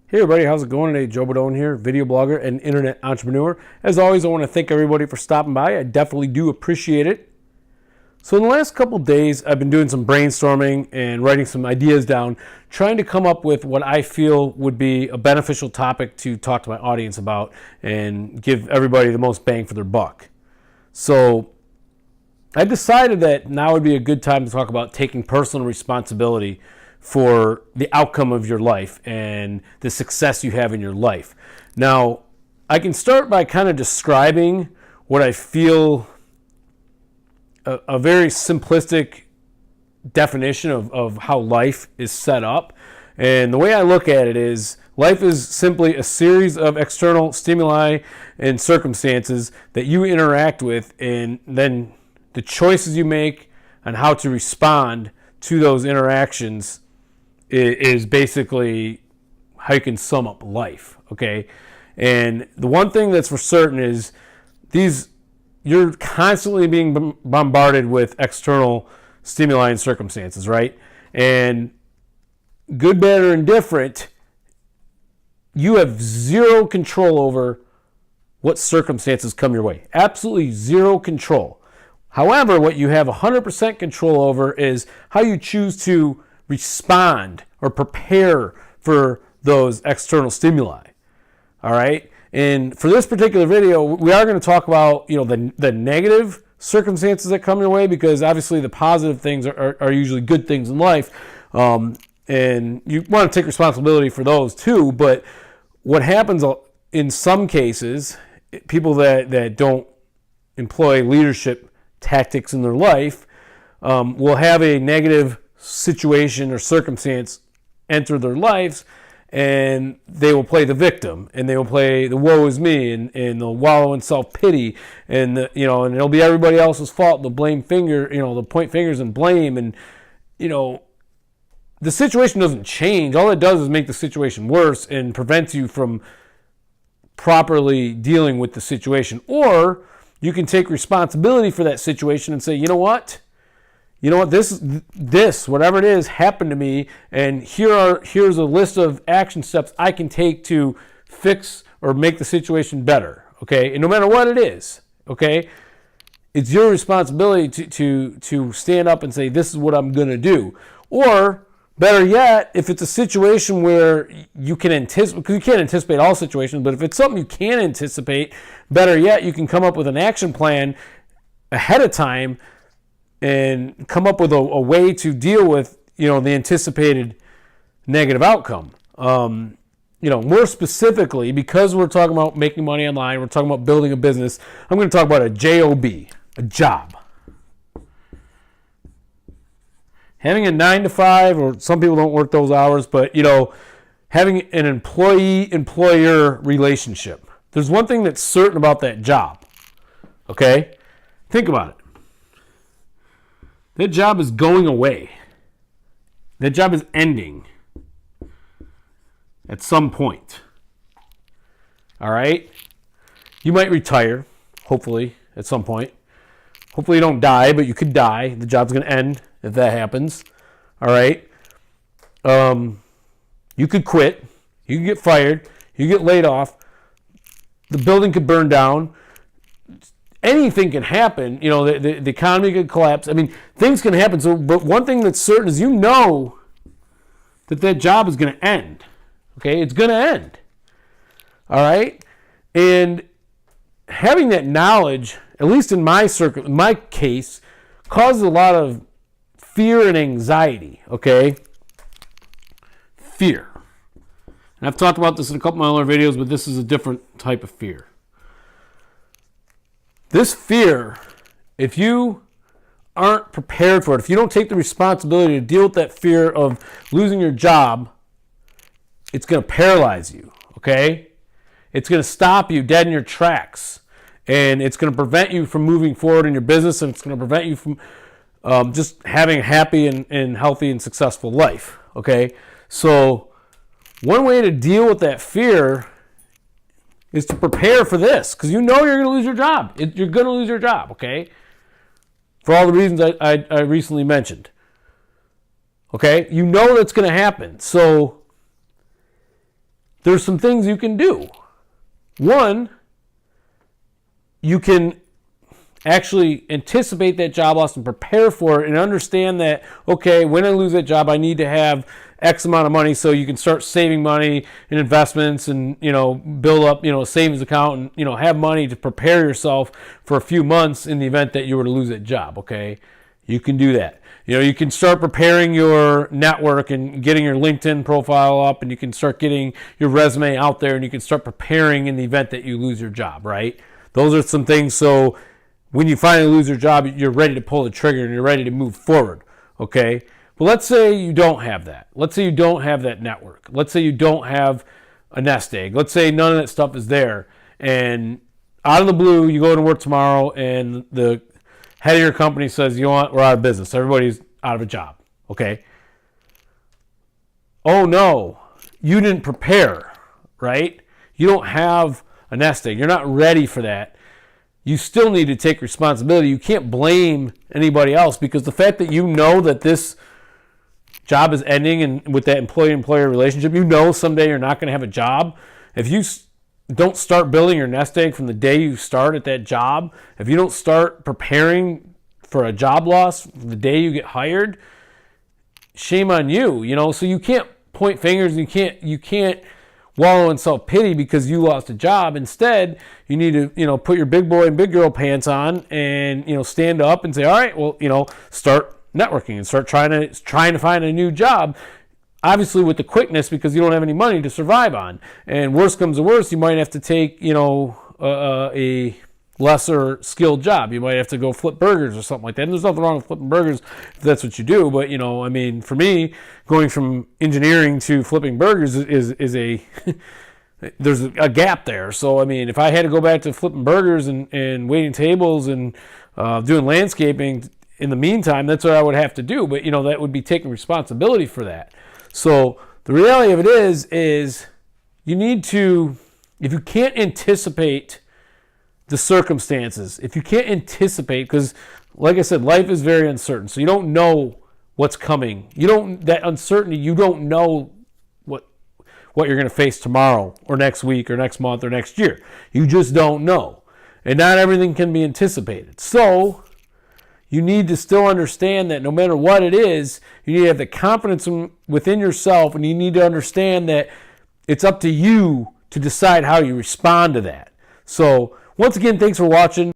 Hey everybody, how's it going today? Joe Bodone here, video blogger and internet entrepreneur. As always, I want to thank everybody for stopping by. I definitely do appreciate it. So in the last couple days, I've been doing some brainstorming and writing some ideas down, trying to come up with what I feel would be a beneficial topic to talk to my audience about and give everybody the most bang for their buck. So I decided that now would be a good time to talk about taking personal responsibility for the outcome of your life and the success you have in your life. Now, I can start by kind of describing what I feel a very simplistic definition of how life is set up. And the way I look at it is life is simply a series of external stimuli and circumstances that you interact with, and then the choices you make on how to respond to those interactions is basically how you can sum up life, okay? And the one thing that's for certain is you're constantly being bombarded with external stimuli and circumstances, right? And good, bad, or indifferent, you have zero control over what circumstances come your way. Absolutely zero control. However, what you have 100% control over is how you choose to respond or prepare for those external stimuli. All right. And for this particular video, we are going to talk about, the negative circumstances that come your way, because obviously the positive things are usually good things in life. And you want to take responsibility for those too. But what happens in some cases, people that don't employ leadership tactics in their life will have a negative situation or circumstance enter their lives, and they will play the victim, and they will play the woe is me, and they'll wallow in self-pity, and and it'll be everybody else's fault. They'll they'll point fingers and blame, and the situation doesn't change. All it does is make the situation worse and prevents you from properly dealing with the situation. Or you can take responsibility for that situation and say, you know what, this whatever it is happened to me, and here's a list of action steps I can take to fix or make the situation better. Okay, and no matter what it is, okay, it's your responsibility to stand up and say, this is what I'm gonna do. Or better yet, if it's a situation where you can anticipate, because you can't anticipate all situations, but if it's something you can anticipate, better yet, you can come up with an action plan ahead of time and come up with a way to deal with, the anticipated negative outcome. More specifically, because we're talking about making money online, we're talking about building a business, I'm going to talk about a job, a job. Having a 9-to-5, or some people don't work those hours, but, having an employee-employer relationship. There's one thing that's certain about that job, okay? Think about it. That job is going away. That job is ending at some point. All right? You might retire, hopefully, at some point. Hopefully you don't die, but you could die. The job's going to end if that happens. All right? You could quit. You could get fired. You could get laid off. The building could burn down. Anything can happen. The economy could collapse. I mean, things can happen. So, but one thing that's certain is that job is going to end. Okay, it's going to end. All right, and having that knowledge, at least in my case, causes a lot of fear and anxiety. Okay, fear. And I've talked about this in a couple of my other videos, but this is a different type of fear. This fear, if you aren't prepared for it, if you don't take the responsibility to deal with that fear of losing your job, it's going to paralyze you, okay? It's going to stop you dead in your tracks, and it's going to prevent you from moving forward in your business, and it's going to prevent you from just having a happy and healthy and successful life, okay? So one way to deal with that fear is to prepare for this, because you're going to lose your job. You're going to lose your job, okay? For all the reasons I recently mentioned. Okay? You know that's going to happen. So there's some things you can do. One, you can actually anticipate that job loss and prepare for it and understand that, okay, when I lose that job, I need to have X amount of money, so you can start saving money in investments and, build up, a savings account and, have money to prepare yourself for a few months in the event that you were to lose that job, okay? You can do that. You can start preparing your network and getting your LinkedIn profile up, and you can start getting your resume out there, and you can start preparing in the event that you lose your job, right? Those are some things, so when you finally lose your job, you're ready to pull the trigger and you're ready to move forward, okay? But let's say you don't have that. Let's say you don't have that network. Let's say you don't have a nest egg. Let's say none of that stuff is there, and out of the blue, you go to work tomorrow, and the head of your company says, you know what, we're out of business. Everybody's out of a job, okay? Oh no, you didn't prepare, right? You don't have a nest egg. You're not ready for that. You still need to take responsibility. You can't blame anybody else, because the fact that you know that this job is ending and with that employee-employer relationship, someday you're not going to have a job. If you don't start building your nest egg from the day you start at that job, if you don't start preparing for a job loss from the day you get hired, shame on you, So you can't point fingers, and you can't wallow in self-pity because you lost a job. Instead, you need to, put your big boy and big girl pants on and, stand up and say, all right, well, start networking and start trying to find a new job. Obviously with the quickness, because you don't have any money to survive on. And worst comes to worst, you might have to take, a lesser skilled job. You might have to go flip burgers or something like that. And there's nothing wrong with flipping burgers if that's what you do. But, for me, going from engineering to flipping burgers is a there's a gap there. So, if I had to go back to flipping burgers and waiting tables and doing landscaping in the meantime, that's what I would have to do. But, that would be taking responsibility for that. So the reality of it is you need to, if you can't anticipate the circumstances, if you can't anticipate, because like I said, life is very uncertain. So you don't know what's coming. That uncertainty, you don't know what you're going to face tomorrow or next week or next month or next year. You just don't know. And not everything can be anticipated. So you need to still understand that no matter what it is, you need to have the confidence within yourself, and you need to understand that it's up to you to decide how you respond to that. So once again, thanks for watching.